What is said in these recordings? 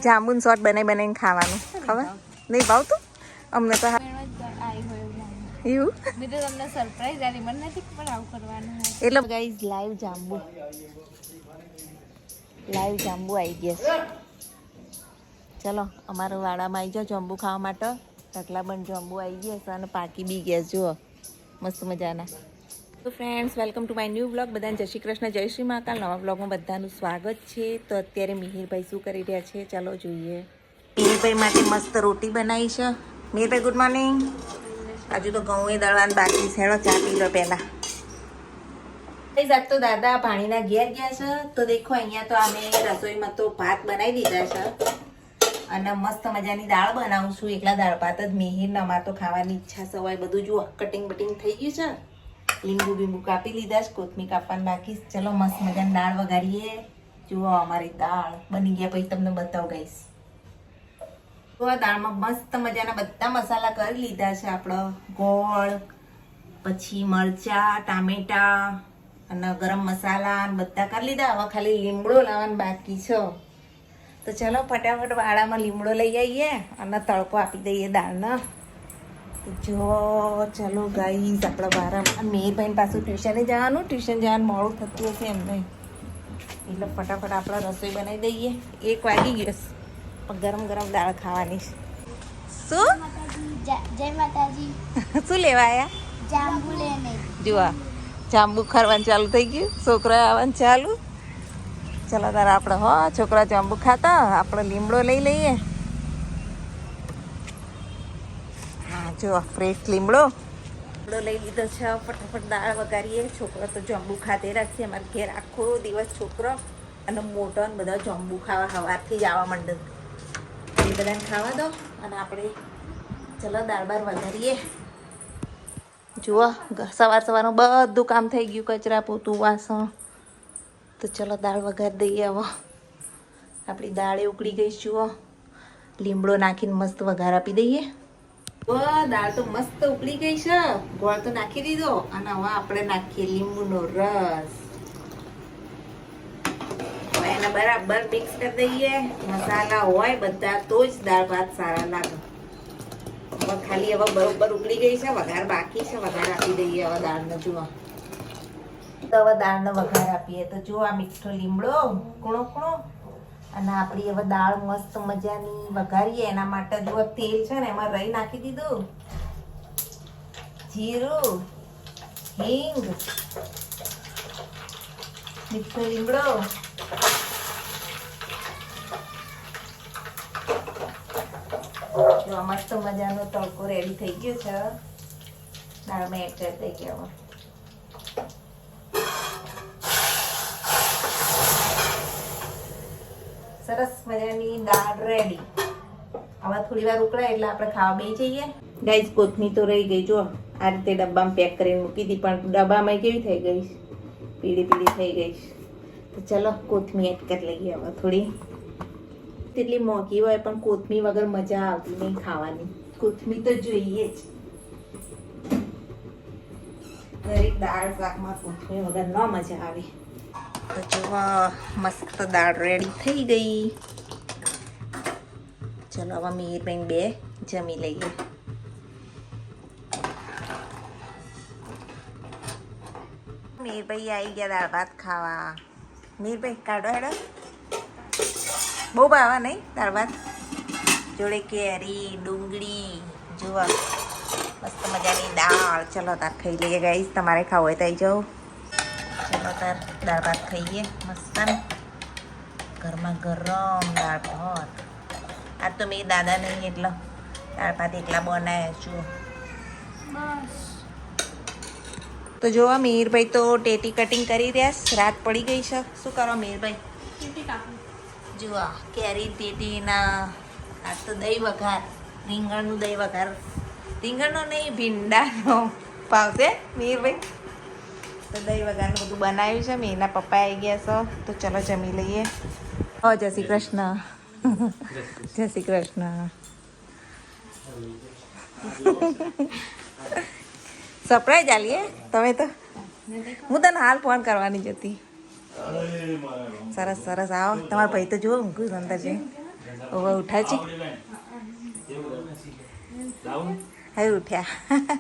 Jamun short બનાવીને ખાવાનું ખબર નહીં ભાવતું અમને તો એવું મેં તો તમને સરપ્રાઈઝ આલી મને નથી પણ આવું કરવાનું એટલે ગાઈઝ લાઈવ જાંબુ આવી ગયા છે ચલો અમારા વાડામાં આવી જાઓ જાંબુ ખાવા માટે ઢગલાબંધ જાંબુ આવી ગયા છે અને પાકી બી ગયા જુઓ મસ્ત મજાના તો friends welcome to my new vlog બધાને જય શ્રી કૃષ્ણ જય શ્રી મહાકાલ નવા વ્લોગમાં બધાનું સ્વાગત છે તો અત્યારે મિહિરભાઈ શું કરી રહ્યા છે ચાલો જોઈએ મિહિરભાઈ માટે મસ્ત રોટી બનાવી છે મિહિરભાઈ ગુડ મોર્નિંગ હજુ તો ઘઉં દળવાનું બાકી છે ચા પી લો પહેલા આજ તો દાદા પાણીના ઘેર ગયા છે તો દેખો અહીંયા તો અમે રસોઈમાં તો ભાત બનાવી દીધા છે અને મસ્ત મજાની દાળ બનાવું છું એકલા દાળ ભાત જ મિહિરને અમારે તો ખાવાની ઈચ્છા સવાય બધું જુઓ કટિંગ બટિંગ થઈ ગયું છે લીંબુ બીંબુ કાપી લીધા છે કોથમીર કાપવાનું બાકી ચલો મસ્ત મજાની દાળ વઘારીએ જુઓ અમારી દાળ બની ગયા પછી તમને બતાવું ગઈશ તો આ દાળમાં મસ્ત મજાના બધા મસાલા કરી લીધા છે આપણો ગોળ પછી મરચા ટામેટા અને ગરમ મસાલા બધા કરી લીધા હવે ખાલી લીમડો લાવવાનું બાકી છે તો ચલો ફટાફટ વાળામાં લીમડો લઈ આવીએ અને તડકો આપી દઈએ દાળને જો ચલો ગાઈસ આપણા બારામાં મેરભાઈ પાછું ટ્યુશને જવાનું ટ્યુશન જવાનું મોડું થતું હશે એમને એટલે ફટાફટ આપણે રસોઈ બનાવી દઈએ 1 વાગી ગયો પણ ગરમ ગરમ દાળ ખાવાની શું જય માતાજી શું લેવા આવ્યા જાંબુ લેને જુઓ જાંબુ ખરવાનું ચાલુ થઈ ગયું છોકરા આવવાનું ચાલુ ચલો તારે આપણે હો છોકરા જાંબુ ખાતા આપણે લીમડો લઈ લઈએ જો ફ્રેશ લીમડો લઈ લીધો છે ફટાફટ દાળ વઘારીએ છોકરો તો જાંબુ ખાતે રાખશે અમારે ઘેર આખો દિવસ છોકરો અને મોટો ને બધા જાંબુ ખાવા સવારથી જ આવવા માંડે એ બધાને ખાવા દો અને આપણે ચલો દાળ બાર વઘારીએ જુઓ સવારનું બધું કામ થઈ ગયું કચરા પોતું વાસણ તો ચલો દાળ વઘારી દઈએ હવે આપણી દાળે ઉકળી ગઈ જુઓ લીમડો નાખીને મસ્ત વઘાર આપી દઈએ દાળ તો મસ્ત ઉકળી ગઈ છે ગોળ તો નાખી દીધો અને હવે આપણે નાખીએ લીંબુનો રસ હવે એને બરાબર મિક્સ કરી દઈએ મસાલા હોય બધા તો જ દાળ ભાત સારા લાગે હવે ખાલી હવે બરોબર ઉકળી ગઈ છે વઘાર બાકી છે વઘાર આપી દઈએ હવે દાળને જુઓ તો હવે દાળનો વઘાર આપીએ તો જુઓ આ મીઠો લીમડો કૂણો કૂણો અને આપણી હવે દાળ મસ્ત મજાની વઘારીએ એના માટે જો તેલ છે ને એમાં રાઈ નાખી દીધું જીરું હિંગ મીઠો લીમડો જો મસ્ત મજાનો તડકો રેડી થઈ ગયો છે દાળમાં એડ કરી દઈએ હવે સરસ મજાની દાળ રેડી હવે થોડી વાર ઉકળાય એટલે આપણે ખાવા બેસી જઈએ ગાઈસ કોથમીર તો રહી ગઈ જો આ રીતે ડબ્બામાં પેક કરીને મૂકી હતી પણ ડબ્બામાં કેવી થઈ ગઈ પીળી પીળી થઈ ગઈ તો ચલો કોથમીર એડ કરી લઈએ હવે થોડી તેટલી મોંઘી હોય પણ કોથમીર વગર મજા આવતી નહીં ખાવાની કોથમીર તો જોઈએ જ દરેક દાળ શાકમાં કોથમીર વગર ન મજા આવે તો જો મસ્ત દાળ રેડી થઈ ગઈ ચલો હવે મિહિરભાઈ બે જમી લઈએ મિહિરભાઈ આવી ગયા દાળ ભાત ખાવા મિહિરભાઈ કાઢો હેડો બહુ ભાવા નહીં દાળ ભાત જોડે કેરી ડુંગળી જુઓ મસ્ત મજાની દાળ ચલો તાર ખાઈ લઈએ ગાઈસ તમારે ખાવું હોય તો આવી જાઓ ચલો તાર દાળ ભાત ખાઈએ મસ્ત ઘરમાં ગરમ દાળ ભાત આ તો મેં દાદા નહીં એટલે દાળ ભાત એકલા બનાવ્યા છું તો જોવા મિહિરભાઈ તો ટેટી કટિંગ કરી રહ્યા રાત પડી ગઈ છે શું કરો મિહિરભાઈ જુઓ કેરી ટેટીના આ તો દહીં વઘાર રીંગણનું દહીં વઘાર રીંગણનો નહીં ભીંડાનો ભાવશે મિહિરભાઈ તો દહીં વઘારનું બધું બનાવ્યું છે મેં પપ્પા આવી ગયા છે તો ચલો જમી લઈએ ઓ જય શ્રી કૃષ્ણ જય શ્રી કૃષ્ણ સરપ્રાઈઝ આલીએ તમે તો હું તને હાલ ફોન કરવાની જ હતી સરસ સરસ આવો તમારા ભાઈ તો જુઓ ઊંઘું અંદર જઈ હવે ઉઠા છે હવે ઉઠ્યા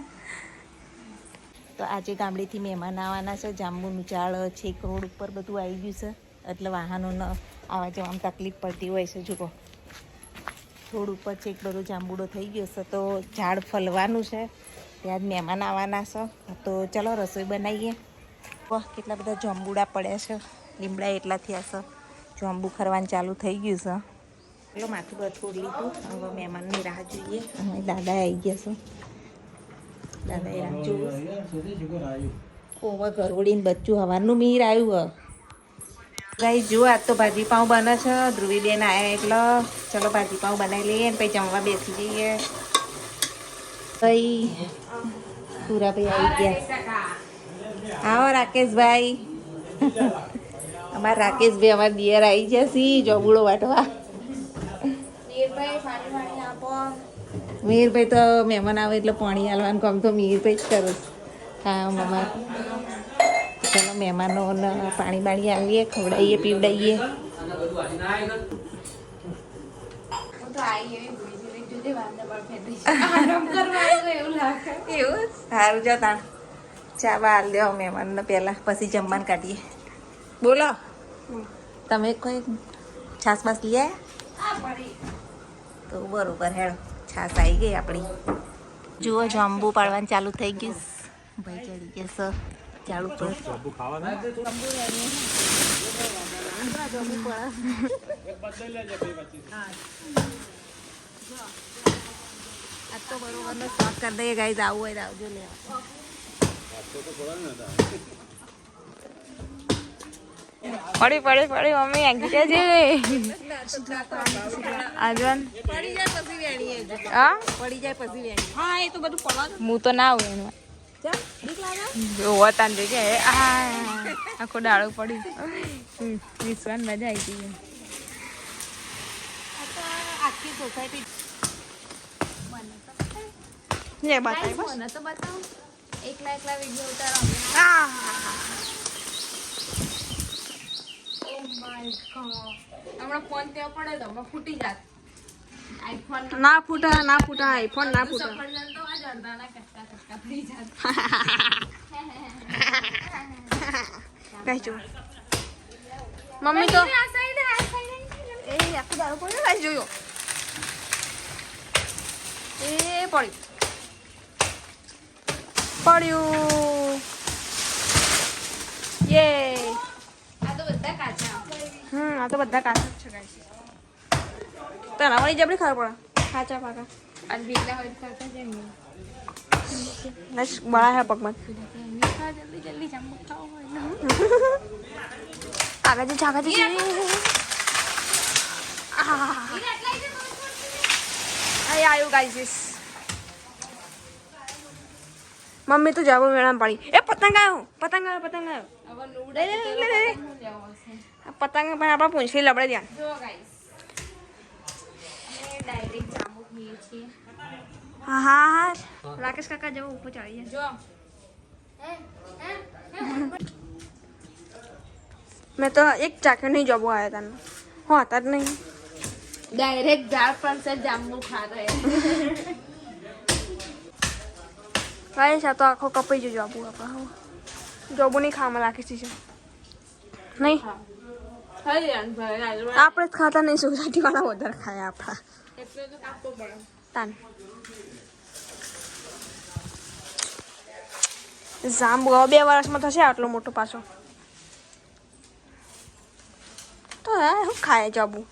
તો આજે ગામડેથી મહેમાન આવવાના છે જાંબુનું ઝાડ છે રોડ ઉપર બધું આવી ગયું છે એટલે વાહનોને આવવા જવામાં તકલીફ પડતી હોય છે જુઓ રોડ ઉપર છે એક બધો જાંબુડો થઈ ગયો છે તો ઝાડ ફલવાનું છે ત્યાં જ મહેમાન આવવાના છે તો ચલો રસોઈ બનાવીએ વાહ કેટલા બધા જાંબુડા પડ્યા છે લીમડા એટલા થયા છે જાંબુ ખરવાનું ચાલુ થઈ ગયું છે ચલો માથું બથું લીધું હવે મહેમાનની રાહ જોઈએ અને દાદા આવી ગયા છે દાદા એ રાહ જોયું ઓવા ઘરોડીને બચ્ચું હવાનું મીર આવ્યું ગાઈ જુઓ આજ તો ભાજી પાઉં બને છે ધ્રુવીબેન આવ્યા એટલે ચલો ભાજી પાઉં બનાવી લઈએ ને પછી જમવા બેસી જઈએ ભાઈ સુરાભાઈ આવી ગયા આવો રાકેશભાઈ અમારા રાકેશભાઈ અમારા દિયર આવી ગયા સી જોબુડો વાટવા મીરભાઈ તો મહેમાન આવે એટલે પાણી હાલવાનું કામ તો મીરભાઈ જ કરું હા મમ્મા ચાલો મહેમાનોને પાણી બાણી આવીએ ખવડાવીએ પીવડાવીએ એવું સારું જાઓ તાણ ચા બહાર લેવો મહેમાનને પહેલાં પછી જમવાનું કાઢીએ બોલો તમે કોઈ છાસ બાસ લઈ આવ્યા તો બરોબર હેડો છાસ આવી ગઈ આપણી જુઓ જાંબુ પાડવાનું ચાલુ થઈ ગયું ભાઈ ચડી ગયા સર ચાલુ પર આજ તો બરોબર શોખ કરી દઈએ ગાઈઝ આવું હોય તો આવજો લેવા પડી પડી પડી મમ્મી આગી છે આજન પડી જાય પછી વેણીએ હા પડી જાય પછી વેણીએ હા એ તો બધું પડવાનું હું તો ના આવું એમાં જોવો તાન જોજે આખો ડાળો પડી વિશ્વાન મજા આવી ગઈ આખી સોસાયટી લે બતાય બસ મને તો બતાવો એકલા એકલા વિડીયો ઉતારો હમણાં ફોન ત્યાં પડે તો હમણાં ફૂટી જાત આઈફોન ના ફૂટા ના ફૂટા આઈફોન ના ફૂટા સફરજન તો આ જડદાના કટકા કટકા થઈ જાત કઈ જો મમ્મી તો આ સાઈડ એ આખો દાડો પડ્યો કઈ જોયો એ પડ્યું પડ્યું યે આ તો બધા કાચા આ તો બધા કાચા જ છે ગાઈસ તને વળી જબરી ખબર પડે કાચા પાકા અને બીજા હોય તો કાચા જેમ નસ બળા હે પગમાં જલ્દી જલ્દી જાંબુ ખાઓ હોય આગળ છે આવ્યું ગાઈસ મમ્મી તો જાબો મેળામાં પડી એ પતંગ આવ્યો હવે નુડા લે, લે, તો લે, લે. હું લેવો હશે પતંગ પણ આપણા પૂંછડી લબડે ત્યાં જો ગાઈસ અમે ડાયરેક્ટ જાંબુ ખાઈએ છીએ હા રાકેશ કાકા જેવો ઉપર ચડી જાય જો મેં તો એક ચાકર નહીં જબો આવ્યા તને હું હતા જ નહીં डायरेक्ट जार पर से जामुन खा रहे हैं ગાઈસ આ તો આખો કપાઈ જો જોબુ આપણે જોબુ નહીં ખાવામાં રાખી છે નહીં આપણે જ ખાતા નહીં સોસાયટી વાળા વધારે ખાય આપણા એટલે તો કાપવો પડે તાન જાંબુ હવે 2 વર્ષમાં થશે આટલો મોટો પાછો તો હું ખાય જાંબુ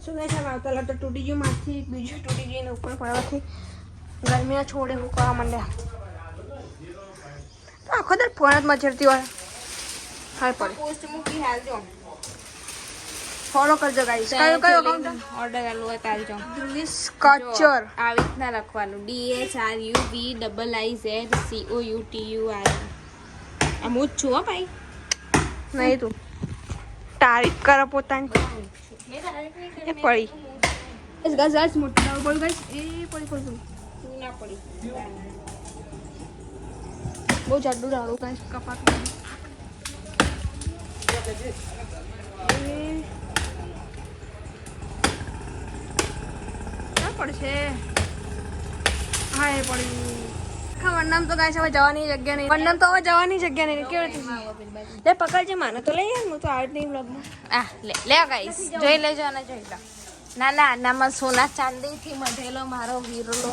શું કહે છે મારું તલા તો તૂટી ગયું માથથી બીજું તૂટી ગયું ઉપર પડવાથી ગરમીના છોડે હુકવા માંડ્યા તો આખો દર ફોન જ મચરતી હોય હાલ પડે પોસ્ટ મૂકી હાલ જો ફોલો કરજો ગાઈસ કયો કયો અકાઉન્ટ ઓર્ડર આલું હોય તારી જો ધ્રુવીસ કચર આવી રીતના લખવાનું DSRUVIIZCOUTUR આમ હું જ છું હો ભાઈ નહીં તું તારીફ કરો પોતાની એ પડી ગાઈસ મોટા બોલ ગાઈસ એ પડી તું ના પડી બહુ જાડું રાડું ગાઈસ કપાટ ક્યાં પડશે? હા એ પડ્યું. વંડમ તો ગાય છે હવે જવાની જગ્યા નહીં. વંડમ તો હવે જવાની જગ્યા નહીં. કેવી લે પકડજે માને તો લઈ યાર હું તો આવડ નહીં બ્લોગમાં. આ લે ગાઈસ જોઈ લેજો અને જોઈ લો. ના ના આનામાં સોના ચાંદીથી મઢેલો મારો વીરલો.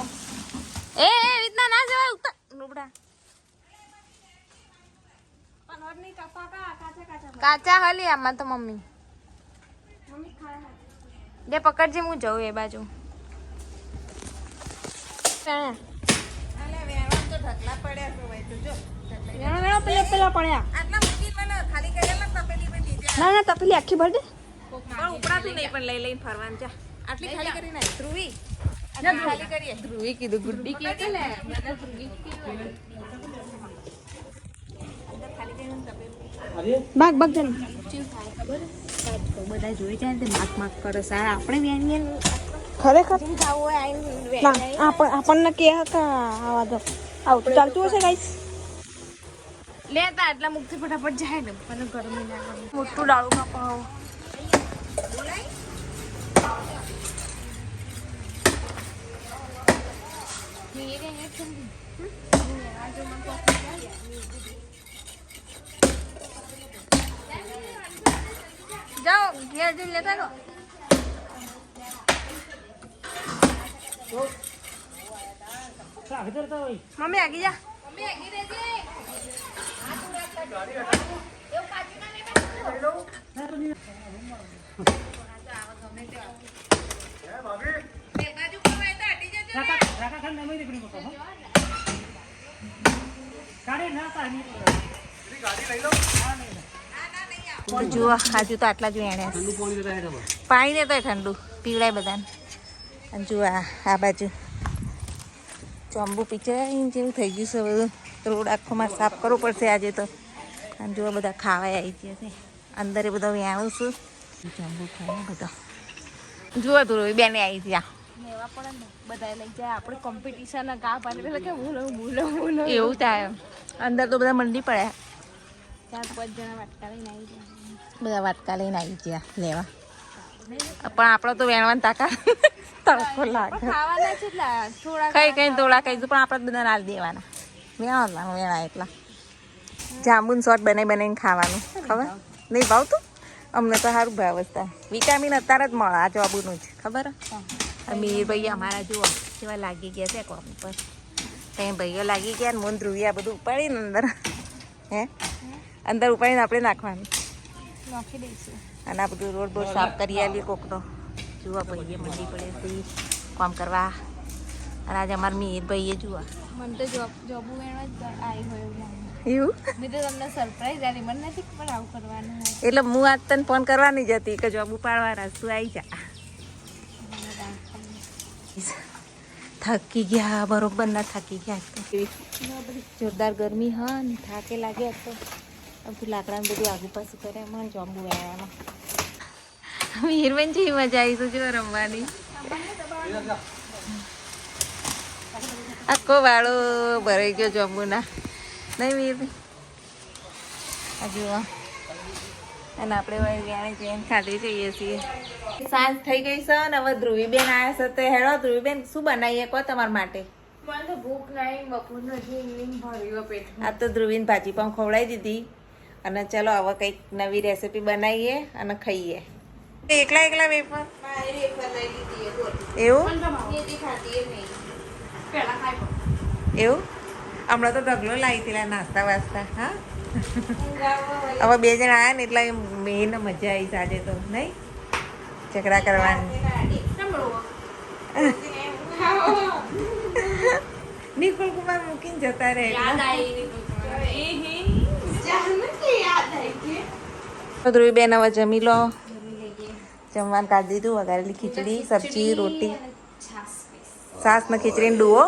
એ રીતના ના જવાય ઉતર નુબડા. કાચા હલી આમાં તો મમ્મી લે પકડજે હું જઉં એ બાજુ. પેલા પડ્યા ના ના તપેલી આખી ભર દે. ઉપડાતું નહીં પણ લઈ લઈને ફરવાનું છે. આટલી ખાલી કરી નાખ ધ્રુવી. ખાલી કરીએ. ધ્રુવી કીધું ગુડ્ડી કીધું ને. ભાગ ભાગ જન બધા જોઈ જાય ને માક માક કરે સારા આપણે વેણીએ ખરેખર આપણને કે આવા દો આવું ચાલતું હશે ગાઈસ. લેતા એટલા મુક્તિ ફટાફટ જાય ને મને ગરમી ના લાગે. મોટું ડાળું કાપાવ જાઓ ઘેર જઈને લેતા ગો. મમ્મી આગી જા. જુઓ આજુ તો આટલા જ વેણ્યા પાણી ને તો ઠંડુ પીવડાય બધાને. અને જુઓ આ બાજુ ચોંબુ પીચરાઈને જેવું થઈ ગયું છે બધું. રોડ આખો મારે સાફ કરવો પડશે આજે તો. અને જુઓ બધા ખાવા આવી ગયા છે અંદર એ બધા વેણું છું ચોંબુ ખાય બધા. જુઓ તું બેને આવી ત્યાં લેવા પડે ને બધા લઈ જાય આપણે કોમ્પિટિશન ગા પાડી એટલે કે હું એવું થાય. અંદર તો બધા મંડી પડ્યા 4-5 જણા વાટકા લઈને આવી જાય. બધા વાટકા લઈને આવી ગયા લેવા. પણ આપણો તો વેણવાનું તાકા તડકો લાગે. ખાવાના કેટલા થોડા કઈ કઈ તોડા કહીશું પણ આપણે બધા નાલ દેવાના વેણવાનું વેણા એટલા. જાંબુન શોર્ટ બનાવીને ખાવાનું ખબર નહીં ભાવતું અમને તો સારું ભાવ હતા. વિટામિન અત્યારે જ મળે આ જોબુનું જ ખબર. મીર ભાઈ અમારા જુઓ કેવા લાગી ગયા છે કોમ પર. કઈ ભાઈઓ લાગી ગયા ને મોન ધ્રુવી આ બધું ઉપાડીને અંદર હે અંદર ઉપાડીને આપણે નાખવાનું નાખી દઈશું. અને આ બધું રોડ બોડ સાફ કરી આવીએ કોકનો. જુઓ ભાઈએ મંડી પડે હતી કામ કરવા. અને આજે અમારા મીર ભાઈએ જુઓ મને તો જોબુ વેણવા જ આવી હોય એવું લાગે. એવું મેં તો તમને સરપ્રાઈઝ આલી મને નથી ખબર આવું કરવાનું હોય. એટલે હું આજ તને ફોન કરવાની જ હતી કે જોબ ઉપાડવાના તું આવી જા. થાકી ગયા બરોબર ના થાકી ગયા. જોરદાર ગરમી હા ને થાકે લાગ્યા તો બધું લાકડાનું બધું આગુ પાછું કરે એમાં જોંબુ વેણવામાં. હીરબેન જેવી મજા આવી જો રમવાની. આખો વાળો ભરાઈ ગયો જોંબુના નહીં વીરભાઈ. હજુ અને આપણે વ્યાણી જઈને ખાધી જઈએ છીએ. સાંજ થઈ ગઈ છે ને હવે ધ્રુવીબેન આવ્યા છે તો હેડો ધ્રુવીબેન શું બનાવીએ કહો તમારા માટે. મને તો ભૂખ નહીં બપોર નથી ભર્યો પેટ. આ તો ધ્રુવીને ભાજી પણ ખવડાવી દીધી અને ચલો હવે કંઈક નવી રેસીપી બનાવીએ અને ખાઈએ. એકલા એકલા વેફર એવું એવું હમણાં તો ઢગલો લાવી હતી નાસ્તા વાસ્તા. હા હવે 2 જણા આવ્યા ને એટલે મેન મજા આવી આજે તો નહીં ઝઘડા કરવાની. નિકુલ કુમાર મૂકીને જતા રહે. ધ્રુવીબેન હવે જમી લો. જમવાનું કાઢી દીધું. વઘારેલી ખીચડી સબ્જી રોટી છાસ ને ખીચડીને ડુઓ.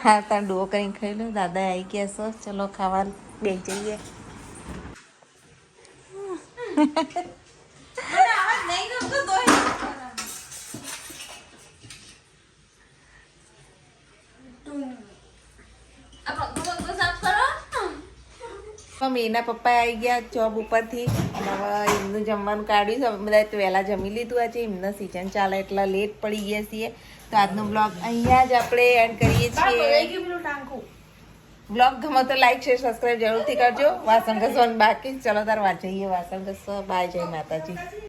હા તાર ડુઓ કરીને ખાઈ લો. દાદા આવી ગયા છો ચલો ખાવા બે જઈએ. મમ્મીના પપ્પા આવી ગયા જોબ ઉપરથી અને હવે એમનું જમવાનું કાઢ્યું છે. અમે બધા વહેલા જમી લીધું આજે. એમનો સિઝન ચાલે એટલે લેટ પડી ગયા છીએ. તો આજનો બ્લોગ અહીંયા જ આપણે એન્ડ કરીએ છીએ. બ્લોગ ગમે તો લાઈક શેર સબસ્ક્રાઈબ જરૂરથી કરજો. વાસણ ઘસવાનું બાકી. ચલો તાર વાત જઈએ વાસણ ઘસવા. બાય, જય માતાજી.